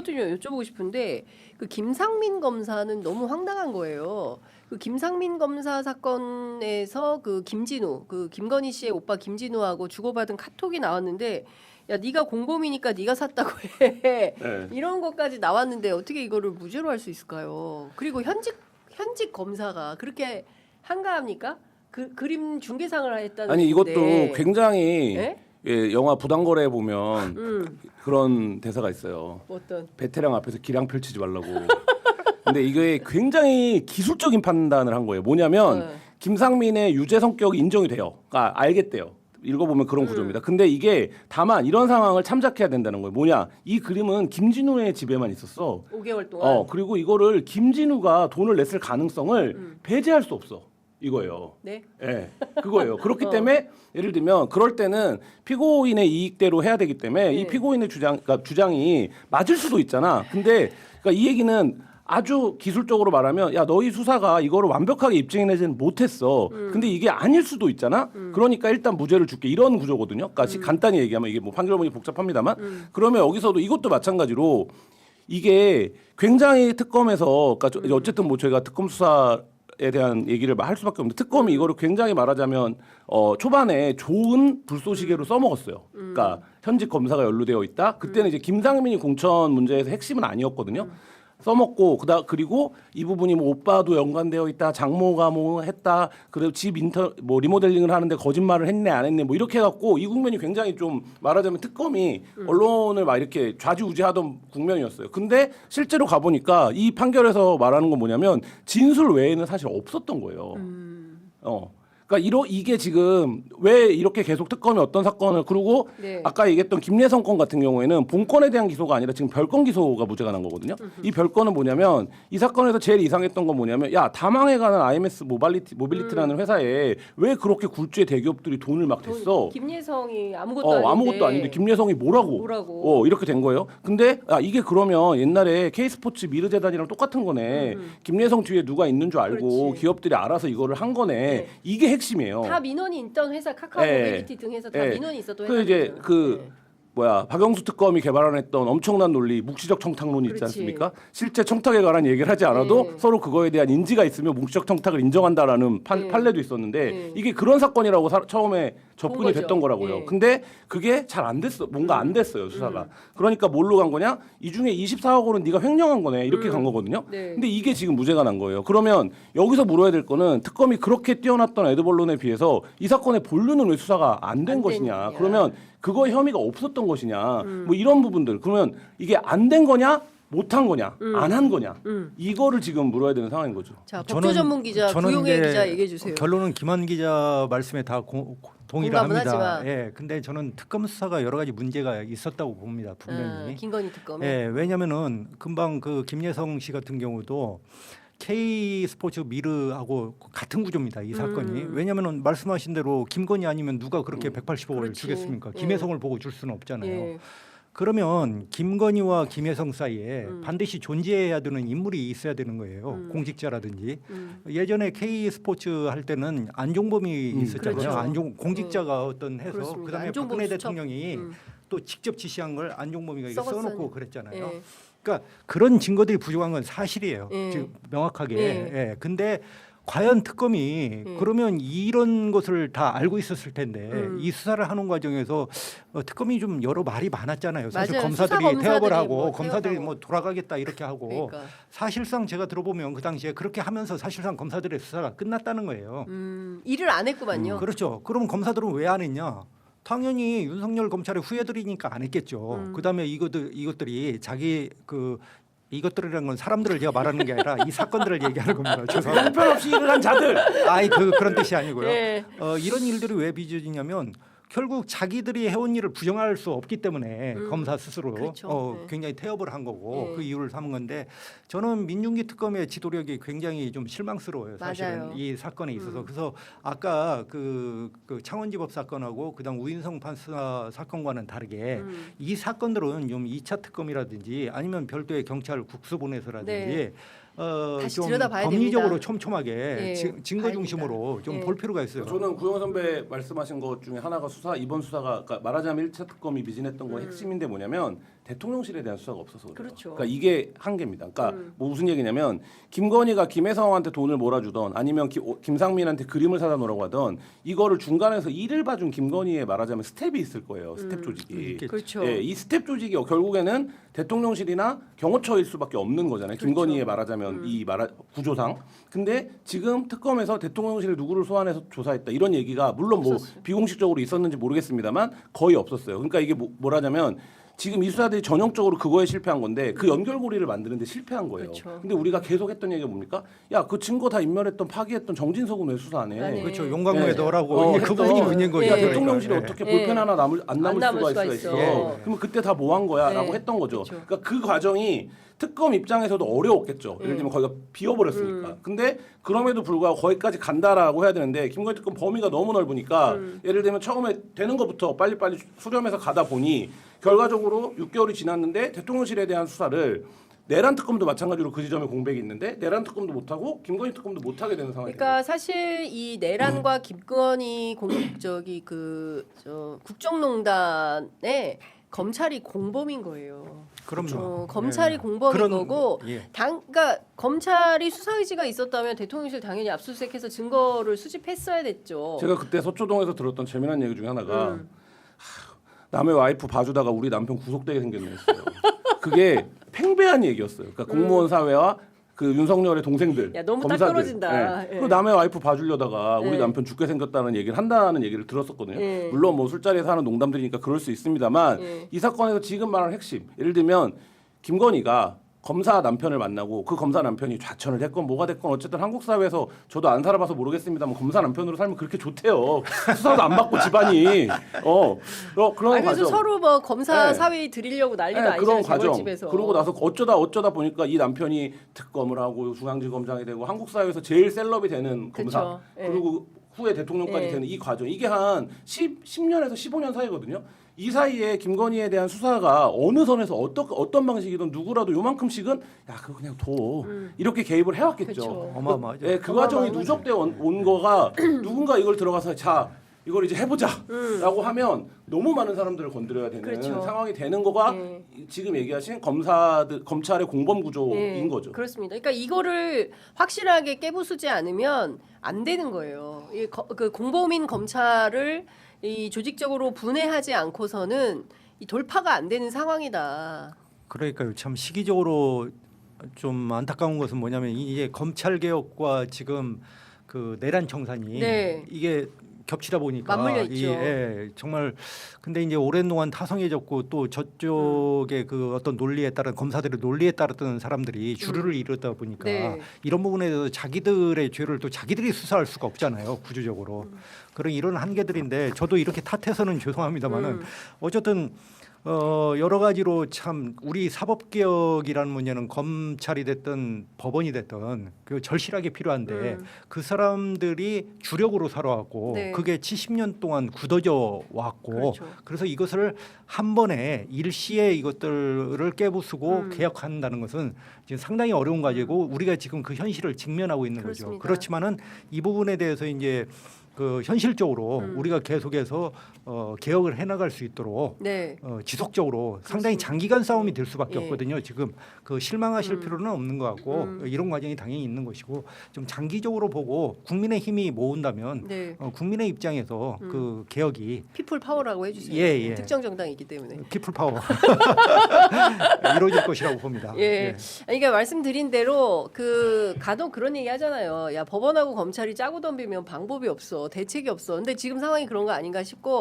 이것도 좀 여쭤보고 싶은데 그 김상민 검사는 너무 황당한 거예요. 그 김상민 검사 사건에서 그 김진우, 그 김건희 씨의 오빠 김진우하고 주고받은 카톡이 나왔는데 야 네가 공범이니까 네가 샀다고 해. 네. 이런 것까지 나왔는데 어떻게 이거를 무죄로 할 수 있을까요? 그리고 현직 검사가 그렇게 한가합니까? 그 그림 중개상을 했다는 아니 이것도 건데. 굉장히 예? 예, 영화 부당거래 보면 그런 대사가 있어요. 어떤? 베테랑 앞에서 기량 펼치지 말라고. 근데 이게 굉장히 기술적인 판단을 한 거예요. 뭐냐면 김상민의 유죄 성격이 인정이 돼요. 그러니까 알겠대요. 읽어보면 그런 구조입니다. 근데 이게 다만 이런 상황을 참작해야 된다는 거예요. 뭐냐? 이 그림은 김진우의 집에만 있었어. 5개월 동안. 그리고 이거를 김진우가 돈을 냈을 가능성을 배제할 수 없어. 이거예요. 네. 예, 그거예요. 그렇기 때문에 예를 들면 그럴 때는 피고인의 이익대로 해야 되기 때문에 이 피고인의 그러니까 주장이 맞을 수도 있잖아. 근데 그러니까 이 얘기는 아주 기술적으로 말하면 야 너희 수사가 이거를 완벽하게 입증해내지는 못했어. 근데 이게 아닐 수도 있잖아. 그러니까 일단 무죄를 줄게 이런 구조거든요. 그러니까 간단히 얘기하면 이게 뭐 판결문이 복잡합니다만 그러면 여기서도 이것도 마찬가지로 이게 굉장히 특검에서 그러니까 어쨌든 뭐 저희가 특검 수사에 대한 얘기를 할 수밖에 없는데 특검이 이거를 굉장히 말하자면 초반에 좋은 불쏘시개로 써먹었어요. 그러니까 현직 검사가 연루되어 있다. 그때는 이제 김상민이 공천 문제에서 핵심은 아니었거든요. 써먹고 그리고 이 부분이 뭐 오빠도 연관되어 있다, 장모가 뭐 했다, 그리고 집 뭐 리모델링을 하는데 거짓말을 했네 안 했네 뭐 이렇게 해갖고 이 국면이 굉장히 좀 말하자면 특검이 언론을 막 이렇게 좌지우지하던 국면이었어요. 근데 실제로 가보니까 이 판결에서 말하는 건 뭐냐면 진술 외에는 사실 없었던 거예요. 그러니까 이게 지금 왜 이렇게 계속 특검이 어떤 사건을 그리고 네. 아까 얘기했던 김예성 건 같은 경우에는 본건에 대한 기소가 아니라 지금 별건 기소가 무죄가 난 거거든요. 이 별건은 뭐냐면 이 사건에서 제일 이상했던 건 뭐냐면 야 다망해가는 IMS 모빌리티라는 회사에 왜 그렇게 굴주의 대기업들이 돈을 막 댔어? 김예성이 아무것도 아닌데. 아무것도 아닌데 김예성이 뭐라고? 이렇게 된 거예요. 근데 이게 그러면 옛날에 K스포츠 미르재단이랑 똑같은 거네. 김예성 뒤에 누가 있는 줄 알고 그렇지. 기업들이 알아서 이거를 한 거네. 네. 이게 핵심이에요. 다 민원이 있던 회사 카카오 예. 모빌리티 등 해서 다 예. 민원이 있었던 그 이제 회사죠. 박영수 특검이 개발해냈던 엄청난 논리, 묵시적 청탁론이 있지 그렇지. 않습니까? 실제 청탁에 관한 얘기를 하지 않아도 서로 그거에 대한 인지가 있으면 묵시적 청탁을 인정한다라는 판례도 있었는데 이게 그런 사건이라고 처음에 접근이 거죠. 됐던 거라고요. 예. 근데 그게 잘 안 됐어. 뭔가 안 됐어요, 수사가. 그러니까 뭘로 간 거냐? 이 중에 24억 원은 네가 횡령한 거네. 이렇게 간 거거든요. 네. 근데 이게 지금 무죄가 난 거예요. 그러면 여기서 물어야 될 거는 특검이 그렇게 뛰어났던 에드벌론에 비해서 이 사건의 본류는 왜 수사가 안 된 안 것이냐. 됐냐. 그러면 그거에 혐의가 없었던 것이냐. 뭐 이런 부분들. 그러면 이게 안 된 거냐? 못한 거냐? 안 한 거냐? 이거를 지금 물어야 되는 상황인 거죠. 자, 법조 전문 기자 구용혜 이제 기자 얘기해 주세요. 결론은 김한 기자 말씀에 다 동의를 공감은 합니다. 하지만. 예, 근데 저는 특검 수사가 여러 가지 문제가 있었다고 봅니다. 분명히. 김건희 특검. 예, 왜냐면은 금방 그 김예성 씨 같은 경우도 K 스포츠 미르하고 같은 구조입니다. 이 사건이. 왜냐면은 말씀하신 대로 김건희 아니면 누가 그렇게 180억을 그렇지. 주겠습니까? 예. 김혜성을 보고 줄 수는 없잖아요. 예. 그러면 김건희와 김혜성 사이에 반드시 존재해야 되는 인물이 있어야 되는 거예요. 공직자라든지. 예전에 K 스포츠 할 때는 안종범이 있었잖아요. 그렇죠. 공직자가 어떤 해서 그렇습니다. 그다음에 안종범 박근혜 수첩. 대통령이 또 직접 지시한 걸 안종범이가 이거 썩었어요. 써놓고 그랬잖아요. 예. 그러니까 그런 증거들이 부족한 건 사실이에요. 예. 지금 명확하게. 예. 예. 근데 과연 특검이 그러면 이런 것을 다 알고 있었을 텐데 이 수사를 하는 과정에서 특검이 좀 여러 말이 많았잖아요. 사실 맞아요. 검사들이 수사 검사들이 태업을 하고 뭐 검사들이 태업하고. 뭐 돌아가겠다 이렇게 하고 그러니까. 사실상 제가 들어보면 그 당시에 그렇게 하면서 사실상 검사들의 수사가 끝났다는 거예요. 일을 안 했구만요. 그렇죠. 그럼 검사들은 왜 안 했냐? 당연히 윤석열 검찰의 후예들이니까 안 했겠죠. 그다음에 이것들이 자기 이것들이라는 건 사람들을 제가 말하는 게 아니라 이 사건들을 얘기하는 겁니다. 죄송합니다. 형편없이 일을 한 자들. 아이 그런 뜻이 아니고요. 예. 이런 일들이 왜 빚어지냐면 결국 자기들이 해온 일을 부정할 수 없기 때문에 검사 스스로 그렇죠. 네. 굉장히 태업을 한 거고 네. 그 이유를 삼은 건데 저는 민중기 특검의 지도력이 굉장히 좀 실망스러워요. 사실은 맞아요. 이 사건에 있어서 그래서 아까 그 창원지법 사건하고 그다음 우인성 판사 사건과는 다르게 이 사건들은 좀 2차 특검이라든지 아니면 별도의 경찰 국수본에서라든지 네. 다시 좀 들여다봐야 법리적으로 됩니다. 촘촘하게 예, 증거 봐야 중심으로 됩니다. 좀 예. 볼 필요가 있어요. 저는 구영 선배 말씀하신 것 중에 하나가 이번 수사가 그러니까 말하자면 1차 특검이 미진했던 거의 핵심인데 뭐냐면 대통령실에 대한 수사가 없어서 그래요. 그렇죠. 그러니까 이게 한계입니다. 그러니까 뭐 무슨 얘기냐면 김건희가 김혜성한테 돈을 몰아주던 아니면 김상민한테 그림을 사다 놓으라고 하던 이거를 중간에서 일을 봐준 김건희의 말하자면 스텝이 있을 거예요. 스텝 조직이. 있겠죠. 그렇죠. 예, 이 스텝 조직이 결국에는 대통령실이나 경호처일 수밖에 없는 거잖아요. 그렇죠. 김건희의 말하자면 이 구조상. 근데 지금 특검에서 대통령실에 누구를 소환해서 조사했다 이런 얘기가 물론 뭐 없었어요. 비공식적으로 있었는지 모르겠습니다만 거의 없었어요. 그러니까 이게 뭐라냐면 지금 이 수사들이 전형적으로 그거에 실패한 건데 그 연결고리를 만드는데 실패한 거예요. 그렇죠. 근데 우리가 계속 했던 얘기가 뭡니까? 야, 그 증거 다 인멸했던 파기했던 정진석은 왜 수사 안 해? 안 해. 그렇죠. 용광로에 네. 넣으라고 이게 그분이 했던 문제인 거죠. 야, 예. 대통령실이 예. 어떻게 예. 볼펜 하나 안 남을 수가 있어. 있어. 그러면 그때 다 뭐 한 거야?라고 예. 했던 거죠. 그렇죠. 그러니까 그 과정이 특검 입장에서도 어려웠겠죠. 예를 들면 거기가 비어버렸으니까. 근데 그럼에도 불구하고 거기까지 간다라고 해야 되는데 김건희 특검 범위가 너무 넓으니까 예를 들면 처음에 되는 것부터 빨리빨리 수렴해서 가다 보니 결과적으로 6개월이 지났는데 대통령실에 대한 수사를 내란 특검도 마찬가지로 그 지점에 공백이 있는데 내란 특검도 못하고 김건희 특검도 못하게 되는 상황이 그러니까 사실 이 내란과 김건희 국정농단에 검찰이 공범인 거예요. 그럼요. 검찰이 예. 공범인 그런- 거고, 예. 그러니까 검찰이 수사 의지가 있었다면 대통령실 당연히 압수수색해서 증거를 수집했어야 됐죠. 제가 그때 서초동에서 들었던 재미난 얘기 중에 하나가 음. 남의 와이프 봐주다가 우리 남편 구속되게 생겼네 했어요. 그게 팽배한 얘기였어요. 그러니까 공무원 사회와 그 윤석열의 동생들, 야, 너무 딱 검사들. 떨어진다. 예. 예. 그 남의 와이프 봐주려다가 우리 예. 남편 죽게 생겼다는 얘기를 한다는 얘기를 들었었거든요. 예. 물론 뭐 술자리에서 하는 농담들이니까 그럴 수 있습니다만 예. 이 사건에서 지금 말하는 핵심, 예를 들면 김건희가 검사 남편을 만나고 그 검사 남편이 좌천을 했건 뭐가 됐건 어쨌든 한국 사회에서 저도 안 살아봐서 모르겠습니다만 검사 남편으로 살면 그렇게 좋대요. 수사도 안 받고 집안이 그런 아니, 그래서 과정. 서로 뭐 검사 네. 사회에 들이려고 난리도 네, 아니잖아요. 그런 과정. 재벌집에서. 그러고 나서 어쩌다 보니까 이 남편이 특검을 하고 중앙지검장이 되고 한국 사회에서 제일 셀럽이 되는 검사. 그쵸. 예. 그리고 후에 대통령까지 예. 되는 이 과정. 이게 한 10년에서 15년 사이거든요. 이 사이에 김건희에 대한 수사가 어느 선에서 어떤 방식이든 누구라도 요만큼씩은 야 그거 그냥 둬 이렇게 개입을 해왔겠죠. 그쵸. 어마어마하죠. 예, 그 과정이 어마어마하죠. 누적돼 온 거가 누군가 이걸 들어가서 자 이걸 이제 해보자라고 하면 너무 많은 사람들을 건드려야 되는 그렇죠. 상황이 되는 거가 예. 지금 얘기하신 검찰의 공범 구조인 예, 거죠. 그렇습니다. 그러니까 이거를 확실하게 깨부수지 않으면 안 되는 거예요. 그 공범인 검찰을 이 조직적으로 분해하지 않고서는 이 돌파가 안 되는 상황이다. 그러니까요. 참 시기적으로 좀 안타까운 것은 뭐냐면 이게 검찰 개혁과 지금 그 내란 청산이 네. 이게 겹치다 보니까 맞물려 있죠. 예, 정말 근데 이제 오랜 동안 타성해졌고 또 저쪽의 그 어떤 논리에 따른 검사들의 논리에 따랐던 사람들이 주류를 이루다 보니까 네. 이런 부분에 대해서 자기들의 죄를 또 자기들이 수사할 수가 없잖아요. 구조적으로. 그런 이런 한계들인데 저도 이렇게 탓해서는 죄송합니다만은 어쨌든 여러 가지로 참 우리 사법 개혁이라는 문제는 검찰이 됐든 법원이 됐든 그 절실하게 필요한데 그 사람들이 주력으로 살아왔고 네. 그게 70년 동안 굳어져 왔고 그렇죠. 그래서 이것을 한 번에 일시에 이것들을 깨부수고 개혁한다는 것은 지금 상당히 어려운 과제고 우리가 지금 그 현실을 직면하고 있는 그렇습니다. 거죠. 그렇지만은 이 부분에 대해서 이제 그 현실적으로 우리가 계속해서 개혁을 해나갈 수 있도록 네. 지속적으로 상당히 장기간 싸움이 될 수밖에 예. 없거든요. 지금 그 실망하실 필요는 없는 것 같고 이런 과정이 당연히 있는 것이고 좀 장기적으로 보고 국민의 힘이 모은다면 네. 국민의 입장에서 그 개혁이 피플 파워라고 해주세요. 예, 예. 특정 정당이기 때문에. 피플 파워 이루어질 것이라고 봅니다. 예. 그러니까 말씀드린 대로 그 간혹 그런 얘기 하잖아요. 야 법원하고 검찰이 짜고 덤비면 방법이 없어, 대책이 없어. 근데 지금 상황이 그런 거 아닌가 싶고.